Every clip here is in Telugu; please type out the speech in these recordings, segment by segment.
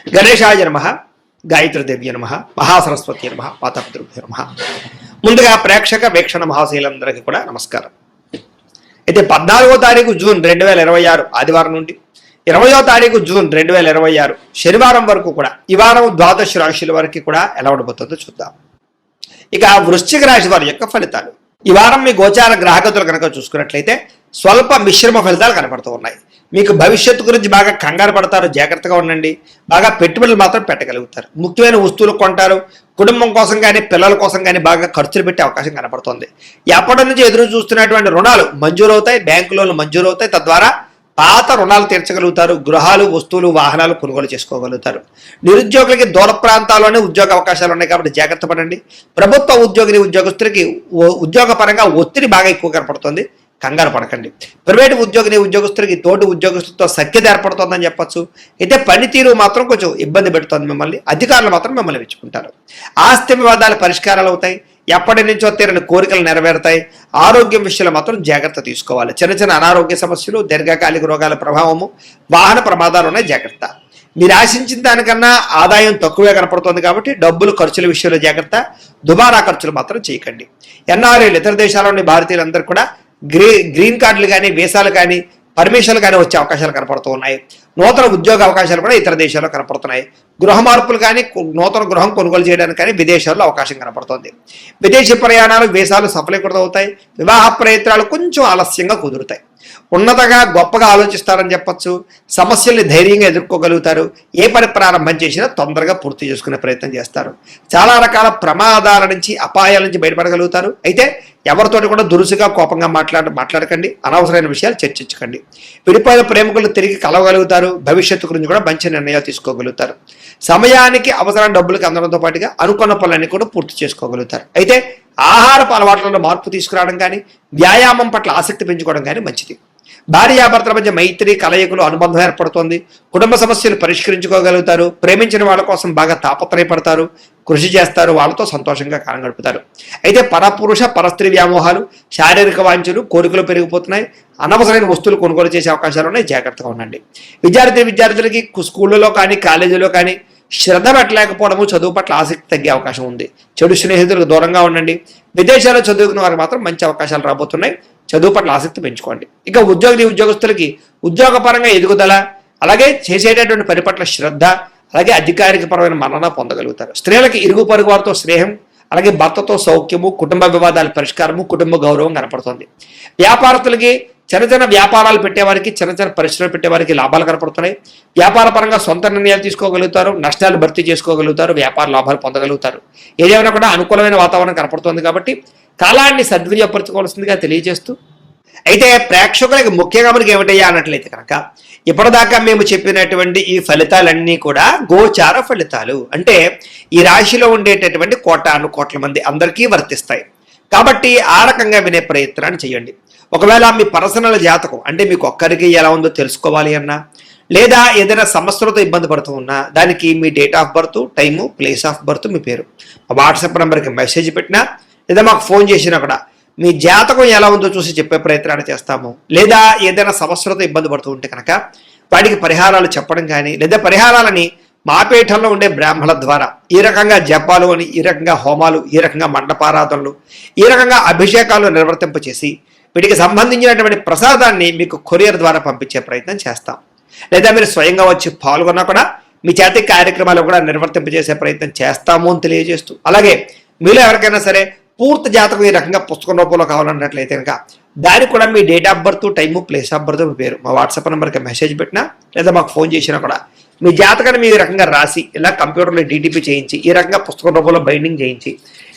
గణేశాయ నమః, గాయత్రీదేవ్య నమః, మహాసరస్వతి నమః, మాతాపితృభ్యో నమః. ముందుగా ప్రేక్షక వీక్షణ మహాశీలందరికీ కూడా నమస్కారం. అయితే 14వ తారీఖు జూన్ 2026 ఆదివారం నుండి 20వ తారీఖు జూన్ 2026 శనివారం వరకు కూడా ఈ వారం ద్వాదశ రాశుల వరకు కూడా ఎలా ఉండబోతుందో చూద్దాం. ఇక వృశ్చిక రాశి వారి యొక్క ఫలితాలు. ఈ వారం మీ గోచార గ్రహగతులు కనుక చూసుకున్నట్లయితే స్వల్ప మిశ్రమ ఫలితాలు కనపడుతూ ఉన్నాయి. మీకు భవిష్యత్తు గురించి బాగా కంగారు పడతారు, జాగ్రత్తగా ఉండండి. బాగా పెట్టుబడులు మాత్రం పెట్టగలుగుతారు. ముఖ్యమైన వస్తువులు కొంటారు. కుటుంబం కోసం కానీ పిల్లల కోసం కానీ బాగా ఖర్చులు పెట్టే అవకాశం కనపడుతుంది. ఎప్పటి నుంచి ఎదురు చూస్తున్నటువంటి రుణాలు మంజూరవుతాయి, బ్యాంకు లోన్లు మంజూరవుతాయి. తద్వారా పాత రుణాలు తీర్చగలుగుతారు. గృహాలు, వస్తువులు, వాహనాలు కొనుగోలు చేసుకోగలుగుతారు. నిరుద్యోగులకి దూర ప్రాంతాల్లోనే ఉద్యోగ అవకాశాలు ఉన్నాయి కాబట్టి జాగ్రత్త పడండి. ప్రభుత్వ ఉద్యోగస్తులకి ఉద్యోగ పరంగా ఒత్తిడి బాగా ఎక్కువ కనపడుతుంది, కంగారు పడకండి. ప్రైవేటు ఉద్యోగస్తులకి తోటి ఉద్యోగస్తులతో సఖ్యత ఏర్పడుతుందని చెప్పొచ్చు. అయితే పనితీరు మాత్రం కొంచెం ఇబ్బంది పెడుతుంది మిమ్మల్ని. అధికారులు మాత్రం మిమ్మల్ని మెచ్చుకుంటారు. ఆస్తి వివాదాల పరిష్కారాలు అవుతాయి. ఎప్పటి నుంచో తీరని కోరికలు నెరవేరుతాయి. ఆరోగ్యం విషయంలో మాత్రం జాగ్రత్త తీసుకోవాలి. చిన్న చిన్న అనారోగ్య సమస్యలు, దీర్ఘకాలిక రోగాల ప్రభావము, వాహన ప్రమాదాలు ఉన్నాయి, జాగ్రత్త. మీరు ఆశించిన దానికన్నా ఆదాయం తక్కువే కనపడుతుంది కాబట్టి డబ్బులు ఖర్చుల విషయంలో జాగ్రత్త. దుబారా ఖర్చులు మాత్రం చేయకండి. ఎన్ఆర్ఐలు, ఇతర దేశాల్లోని భారతీయులందరూ కూడా గ్రీన్ కార్డులు కానీ, వీసాలు కానీ, పర్మిషన్లు కానీ వచ్చే అవకాశాలు కనపడుతూ ఉన్నాయి. నూతన ఉద్యోగ అవకాశాలు కూడా ఇతర దేశాల్లో కనపడుతున్నాయి. గృహ మార్పులు కానీ, నూతన గృహం కొనుగోలు చేయడానికి కానీ విదేశాల్లో అవకాశం కనపడుతుంది. విదేశీ ప్రయాణాలు, వీసాలు సఫలీకృతం అవుతాయి. వివాహ ప్రయత్నాలు కొంచెం ఆలస్యంగా కుదురుతాయి. ఉన్నతగా గొప్పగా ఆలోచిస్తారని చెప్పొచ్చు. సమస్యల్ని ధైర్యంగా ఎదుర్కోగలుగుతారు. ఏ పని ప్రారంభం చేసినా తొందరగా పూర్తి చేసుకునే ప్రయత్నం చేస్తారు. చాలా రకాల ప్రమాదాల నుంచి, అపాయాల నుంచి బయటపడగలుగుతారు. అయితే ఎవరితోటి కూడా దురుసుగా కోపంగా మాట్లాడకండి. అనవసరమైన విషయాలు చర్చించకండి. విడిపోయిన ప్రేమికులు తిరిగి కలవగలుగుతారు. భవిష్యత్తు గురించి కూడా మంచి నిర్ణయాలు తీసుకోగలుగుతారు. సమయానికి అవసరం డబ్బులకు అందడంతో పాటుగా అనుకున్న పనులన్నీ కూడా పూర్తి చేసుకోగలుగుతారు. అయితే ఆహారపు అలవాట్లలో మార్పు తీసుకురావడం కానీ, వ్యాయామం పట్ల ఆసక్తి పెంచుకోవడం కానీ మంచిది. భార్యాభర్తల మధ్య మైత్రి, కలయికలు, అనుబంధం ఏర్పడుతుంది. కుటుంబ సమస్యలు పరిష్కరించుకోగలుగుతారు. ప్రేమించిన వాళ్ళ కోసం బాగా తాపత్రయపడతారు, కృషి చేస్తారు. వాళ్ళతో సంతోషంగా కాలం గడుపుతారు. అయితే పరపురుష పరస్త్రీ వ్యామోహాలు, శారీరక వాంఛలు, కోరికలు పెరిగిపోతున్నాయి. అనవసరమైన వస్తువులు కొనుగోలు చేసే అవకాశాలు ఉన్నాయి, జాగ్రత్తగా ఉండండి. విద్యార్థులకి స్కూళ్ళలో కానీ, కాలేజీలో కానీ శ్రద్ధ పెట్టలేకపోవడము, చదువు పట్ల ఆసక్తి తగ్గే అవకాశం ఉంది. చెడు స్నేహితులకు దూరంగా ఉండండి. విదేశాల్లో చదువుకున్న వారికి మాత్రం మంచి అవకాశాలు రాబోతున్నాయి. చదువు పట్ల ఆసక్తి పెంచుకోండి. ఇక ఉద్యోగస్తులకి ఉద్యోగపరంగా ఎదుగుదల, అలాగే చేసేటటువంటి పని పట్ల శ్రద్ధ, అలాగే అధికారికపరమైన మన్నన పొందగలుగుతారు. స్త్రీలకి ఇరుగు పొరుగు వారితో స్నేహం, అలాగే భర్తతో సౌఖ్యము, కుటుంబ వివాదాల పరిష్కారము, కుటుంబ గౌరవం కనపడుతుంది. వ్యాపారస్తులకి చిన్న చిన్న వ్యాపారాలు పెట్టేవారికి, చిన్న చిన్న పరిశ్రమలు పెట్టేవారికి లాభాలు కనపడుతున్నాయి. వ్యాపార పరంగా సొంత నిర్ణయాలు తీసుకోగలుగుతారు. నష్టాలు భర్తీ చేసుకోగలుగుతారు. వ్యాపార లాభాలు పొందగలుగుతారు. ఏదేమైనా కూడా అనుకూలమైన వాతావరణం కనపడుతుంది కాబట్టి కాలాన్ని సద్వినియోగపరచుకోవాల్సిందిగా తెలియజేస్తూ, అయితే ప్రేక్షకులకి ముఖ్యంగా మనకి ఏమిటయ్యా అన్నట్లయితే కనుక ఇప్పటిదాకా మేము చెప్పినటువంటి ఈ ఫలితాలన్నీ కూడా గోచార ఫలితాలు. అంటే ఈ రాశిలో ఉండేటటువంటి కోట్ల మంది అందరికీ వర్తిస్తాయి. కాబట్టి ఆ రకంగా వినే ప్రయత్నాన్ని చేయండి. ఒకవేళ మీ పర్సనల్ జాతకం అంటే మీకు ఒక్కరికి ఎలా ఉందో తెలుసుకోవాలి అన్నా, లేదా ఏదైనా సమస్యలతో ఇబ్బంది పడుతూ ఉన్నా, దానికి మీ date of birth, time, place of birth, మీ పేరు వాట్సాప్ నెంబర్కి మెసేజ్ పెట్టినా, లేదా మాకు ఫోన్ చేసినా కూడా మీ జాతకం ఎలా ఉందో చూసి చెప్పే ప్రయత్నాన్ని చేస్తాము. లేదా ఏదైనా సమస్యలతో ఇబ్బంది పడుతూ ఉంటే కనుక వాటికి పరిహారాలు చెప్పడం కానీ, లేదా పరిహారాలని మా పీఠంలో ఉండే బ్రాహ్మణుల ద్వారా ఈ రకంగా జపాలు అని, ఈ రకంగా హోమాలు, ఈ రకంగా మండపారాధనలు, ఈ రకంగా అభిషేకాలు నిర్వర్తింపచేసి వీటికి సంబంధించినటువంటి ప్రసాదాన్ని మీకు కొరియర్ ద్వారా పంపించే ప్రయత్నం చేస్తాం. లేదా మీరు స్వయంగా వచ్చి పాల్గొన్నా కూడా మీ చేతి కార్యక్రమాలు కూడా నిర్వర్తింపజేసే ప్రయత్నం చేస్తాము అని తెలియజేస్తూ, అలాగే మీలో ఎవరికైనా సరే పూర్తి జాతకం ఈ రకంగా పుస్తకం రూపంలో కావాలన్నట్లయితే కనుక దానికి కూడా మీ date of birth, time, place of birth, మీ పేరు మా వాట్సాప్ నెంబర్కి మెసేజ్ పెట్టినా, లేదా మాకు ఫోన్ చేసినా కూడా మీ జాతకాన్ని మీ రకంగా రాసి ఇలా కంప్యూటర్లో డీటీపీ చేయించి ఈ రకంగా పుస్తకం రూపంలో బైండింగ్ చేయించి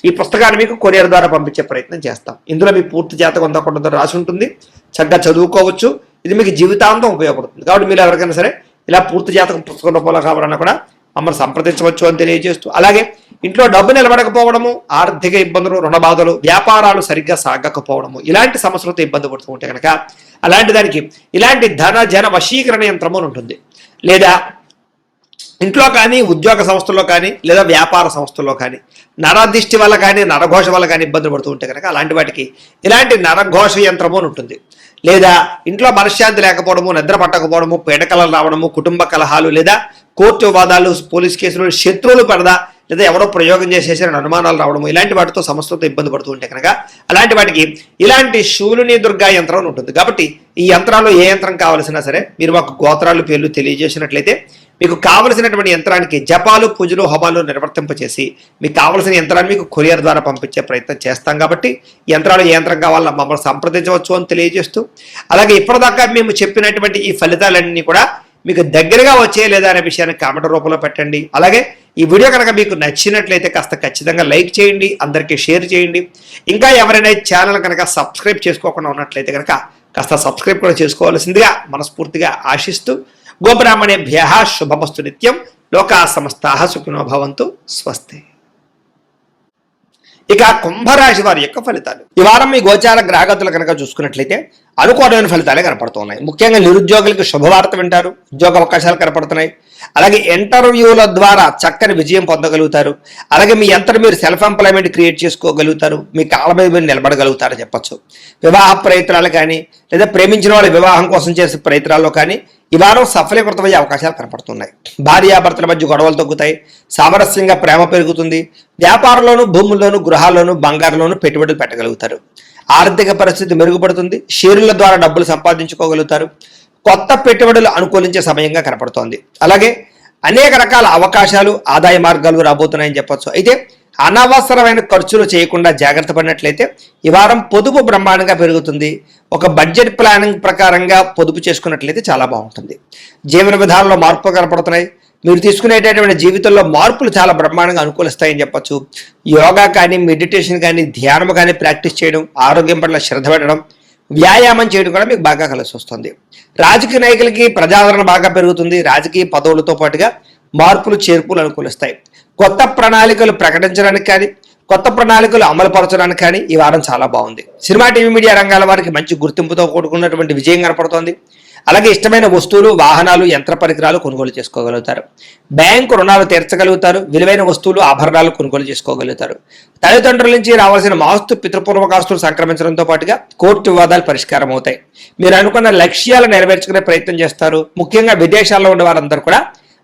ఈ పుస్తకాన్ని మీకు కొరియర్ ద్వారా పంపించే ప్రయత్నం చేస్తాం. ఇందులో మీ పూర్తి జాతకం ఉందా రాసి ఉంటుంది. చక్కగా చదువుకోవచ్చు. ఇది మీకు జీవితాంతం ఉపయోగపడుతుంది. కాబట్టి మీరు ఎవరికైనా సరే ఇలా పూర్తి జాతకం పుస్తకం రూపంలో కావాలన్నా కూడా మమ్మల్ని సంప్రదించవచ్చు అని తెలియజేస్తూ, అలాగే ఇంట్లో డబ్బు నిలబడకపోవడము, ఆర్థిక ఇబ్బందులు, రుణ బాధలు, వ్యాపారాలు సరిగ్గా సాగకపోవడము, ఇలాంటి సమస్యలతో ఇబ్బంది పడుతూ ఉంటే కనుక అలాంటి దానికి ఇలాంటి ధన జన వశీకరణ యంత్రము ఉంటుంది. లేదా ఇంట్లో కానీ, ఉద్యోగ సంస్థల్లో కానీ, లేదా వ్యాపార సంస్థల్లో కానీ నరదిష్టి వల్ల కానీ, నరఘోష వల్ల కానీ ఇబ్బందులు పడుతూ ఉంటే కనుక అలాంటి వాటికి ఇలాంటి నరఘోష యంత్రము అని ఉంటుంది. లేదా ఇంట్లో మనశ్శాంతి లేకపోవడము, నిద్ర పట్టకపోవడము, పీడకలలు రావడము, కుటుంబ కలహాలు, లేదా కోర్టు వివాదాలు, పోలీస్ కేసులు, శత్రువులు పడదా, లేదా ఎవరో ప్రయోగం చేసేసారని అనుమానాలు రావడము, ఇలాంటి వాటితో సమస్యలతో ఇబ్బంది పడుతూ ఉంటే కనుక అలాంటి వాటికి ఇలాంటి శూలిని దుర్గా యంత్రం ఉంటుంది. కాబట్టి ఈ యంత్రాల్లో ఏ యంత్రం కావాల్సినా సరే మీరు మాకు గోత్రాలు పేర్లు తెలియజేసినట్లయితే మీకు కావలసినటువంటి యంత్రానికి జపాలు, పూజలు, హోమాలు నిర్వర్తింపచేసి మీకు కావలసిన యంత్రాన్ని మీకు కొరియర్ ద్వారా పంపించే ప్రయత్నం చేస్తాం. కాబట్టి యంత్రాలు ఏ యంత్రం కావాలన్నా మమ్మల్ని సంప్రదించవచ్చు అని తెలియజేస్తూ, అలాగే ఇప్పటిదాకా మేము చెప్పినటువంటి ఈ ఫలితాలన్నీ కూడా మీకు దగ్గరగా వచ్చే లేదా అనే విషయాన్ని కామెంట్ రూపంలో పెట్టండి. అలాగే ఈ వీడియో కనుక మీకు నచ్చినట్లయితే కాస్త ఖచ్చితంగా లైక్ చేయండి, అందరికీ షేర్ చేయండి. ఇంకా ఎవరైనా ఛానల్ కనుక సబ్స్క్రైబ్ చేసుకోకుండా ఉన్నట్లయితే కనుక కాస్త సబ్స్క్రైబ్ కూడా చేసుకోవాల్సిందిగా మనస్ఫూర్తిగా ఆశిస్తూ, గోబ్రాహ్మణేభ్యః శుభమస్తు నిత్యం, లోకాః సమస్తాః సుఖినో భవంతు, స్వస్తి. ఇక కుంభరాశి వారి యొక్క ఫలితాలు. ఈ వారం మీ గోచార గ్రహగతులు కనుక చూసుకున్నట్లయితే అనుకూలమైన ఫలితాలే కనపడుతున్నాయి. ముఖ్యంగా నిరుద్యోగులకు శుభవార్త వింటారు, ఉద్యోగ అవకాశాలు కనపడుతున్నాయి. అలాగే ఇంటర్వ్యూల ద్వారా చక్కని విజయం పొందగలుగుతారు. అలాగే మీ అంతటా మీరు సెల్ఫ్ ఎంప్లాయ్మెంట్ క్రియేట్ చేసుకోగలుగుతారు, మీ కాళ్ళ మీద మీరు నిలబడగలుగుతారని చెప్పచ్చు. వివాహ ప్రయత్నాలు కానీ, లేదా ప్రేమించిన వాళ్ళ వివాహం కోసం చేసే ప్రయత్నాల్లో కానీ ఈ వారం సఫలీకృతమయ్యే అవకాశాలు కనపడుతున్నాయి. భార్యాభర్తల మధ్య గొడవలు తగ్గుతాయి, సామరస్యంగా ప్రేమ పెరుగుతుంది. వ్యాపారంలోను, భూముల్లోను, గృహాల్లోను, బంగారంలోను పెట్టుబడులు పెట్టగలుగుతారు. ఆర్థిక పరిస్థితి మెరుగుపడుతుంది. షేర్ల ద్వారా డబ్బులు సంపాదించుకోగలుగుతారు. కొత్త పెట్టుబడులు అనుకూలించే సమయంగా కనపడుతోంది. అలాగే అనేక రకాల అవకాశాలు, ఆదాయ మార్గాలు రాబోతున్నాయని చెప్పొచ్చు. అయితే అనవసరమైన ఖర్చులు చేయకుండా జాగ్రత్త పడినట్లయితే ఈ వారం పొదుపు బ్రహ్మాండంగా పెరుగుతుంది. ఒక బడ్జెట్ ప్లానింగ్ ప్రకారంగా పొదుపు చేసుకున్నట్లయితే చాలా బాగుంటుంది. జీవన విధానంలో మార్పులు కనపడుతున్నాయి. మీరు తీసుకునేటటువంటి జీవితంలో మార్పులు చాలా బ్రహ్మాండంగా అనుకూలిస్తాయని చెప్పచ్చు. యోగా కానీ, మెడిటేషన్ కానీ, ధ్యానం కానీ ప్రాక్టీస్ చేయడం, ఆరోగ్యం పట్ల శ్రద్ధ పెట్టడం, వ్యాయామం చేయడం కూడా మీకు బాగా కలిసి వస్తుంది. రాజకీయ నాయకులకి ప్రజాదరణ బాగా పెరుగుతుంది. రాజకీయ పదవులతో పాటుగా మార్పులు, చేర్పులు అనుకూలిస్తాయి. కొత్త ప్రణాళికలు ప్రకటించడానికి కానీ, కొత్త ప్రణాళికలు అమలుపరచడానికి కానీ ఈ వారం చాలా బాగుంది. సినిమా, టీవీ, మీడియా రంగాల వారికి మంచి గుర్తింపుతో కూడుకున్నటువంటి విజయం కనపడుతోంది. అలాగే ఇష్టమైన వస్తువులు, వాహనాలు, యంత్ర పరికరాలు కొనుగోలు చేసుకోగలుగుతారు. బ్యాంకు రుణాలు తీర్చగలుగుతారు. విలువైన వస్తువులు, ఆభరణాలు కొనుగోలు చేసుకోగలుగుతారు. తల్లిదండ్రుల నుంచి రావాల్సిన ఆస్తు, పితృపూర్వకాస్తులు సంక్రమించడంతో పాటుగా కోర్టు వివాదాలు పరిష్కారం అవుతాయి. మీరు అనుకున్న లక్ష్యాలు నెరవేర్చుకునే ప్రయత్నం చేస్తారు. ముఖ్యంగా విదేశాల్లో ఉండే వారందరూ కూడా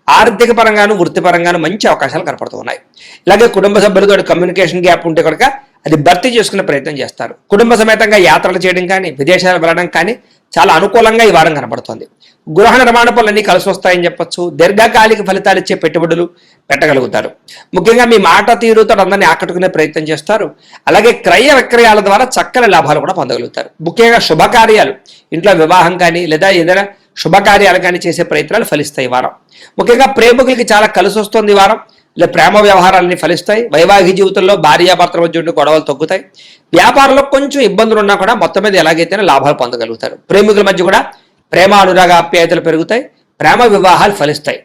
ఆర్థిక పరంగాను, వృత్తిపరంగాను మంచి అవకాశాలు కనపడుతున్నాయి. ఇలాగే కుటుంబ సభ్యులతో కమ్యూనికేషన్ గ్యాప్ ఉంటే కనుక అది భర్తీ చేసుకునే ప్రయత్నం చేస్తారు. కుటుంబ సమేతంగా యాత్రలు చేయడం కానీ, విదేశాలు వెళ్ళడం కానీ చాలా అనుకూలంగా ఈ వారం కనపడుతుంది. గృహ నిర్మాణ పనులన్నీ కలిసి వస్తాయని చెప్పొచ్చు. దీర్ఘకాలిక ఫలితాలు ఇచ్చే పెట్టుబడులు పెట్టగలుగుతారు. ముఖ్యంగా మీ మాట తీరుతో అందరినీ ఆకట్టుకునే ప్రయత్నం చేస్తారు. అలాగే క్రయ విక్రయాల ద్వారా చక్కని లాభాలు కూడా పొందగలుగుతారు. ముఖ్యంగా శుభకార్యాలు, ఇంట్లో వివాహం కానీ లేదా ఏదైనా శుభకార్యాలు కానీ చేసే ప్రయత్నాలు ఫలిస్తాయి ఈ వారం. ముఖ్యంగా ప్రేమికులకి చాలా కలిసి వస్తుంది ఈ వారం. ఇలా ప్రేమ వ్యవహారాలన్నీ ఫలిస్తాయి. వైవాహిక జీవితంలో భార్యాభర్తల మధ్య ఉండే గొడవలు తగ్గుతాయి. వ్యాపారంలో కొంచెం ఇబ్బందులు ఉన్నా కూడా మొత్తం మీద ఎలాగైతేనే లాభాలు పొందగలుగుతారు. ప్రేమికుల మధ్య కూడా ప్రేమ, అనురాగ, ఆప్యాయతలు పెరుగుతాయి. ప్రేమ వివాహాలు ఫలిస్తాయి.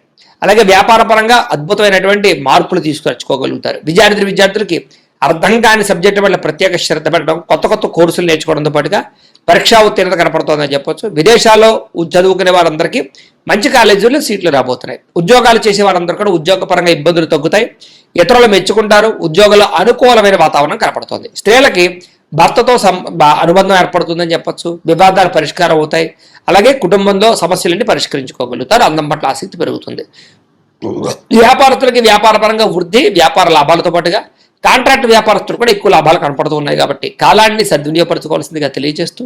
అలాగే వ్యాపార పరంగా అద్భుతమైనటువంటి మార్పులు తీసుకొచ్చుకోగలుగుతారు. విద్యార్థులకి అర్థం కాని సబ్జెక్టు వల్ల ప్రత్యేక శ్రద్ధ పెట్టడం, కొత్త కొత్త కోర్సులు నేర్చుకోవడంతో పాటుగా పరీక్షా ఉత్తీర్ణత కనపడుతోందని చెప్పొచ్చు. విదేశాల్లో చదువుకునే వారందరికీ మంచి కాలేజీల్లో సీట్లు రాబోతున్నాయి. ఉద్యోగాలు చేసే వారందరూ కూడా ఉద్యోగపరంగా ఇబ్బందులు తగ్గుతాయి. ఇతరులు మెచ్చుకుంటారు. ఉద్యోగంలో అనుకూలమైన వాతావరణం కనపడుతోంది. స్త్రీలకి భర్తతో అనుబంధం ఏర్పడుతుందని చెప్పొచ్చు. వివాదాలు పరిష్కారం అవుతాయి. అలాగే కుటుంబంలో సమస్యలన్నీ పరిష్కరించుకోగలుగుతారు. అందం పట్ల ఆసక్తి పెరుగుతుంది. వ్యాపారస్తులకి వ్యాపారపరంగా వృద్ధి, వ్యాపార లాభాలతో పాటుగా కాంట్రాక్ట్ వ్యాపారస్తులు కూడా ఎక్కువ లాభాలు కనపడుతూ ఉన్నాయి. కాబట్టి కాలాన్ని సద్వినియోగపరచుకోవాల్సిందిగా తెలియజేస్తూ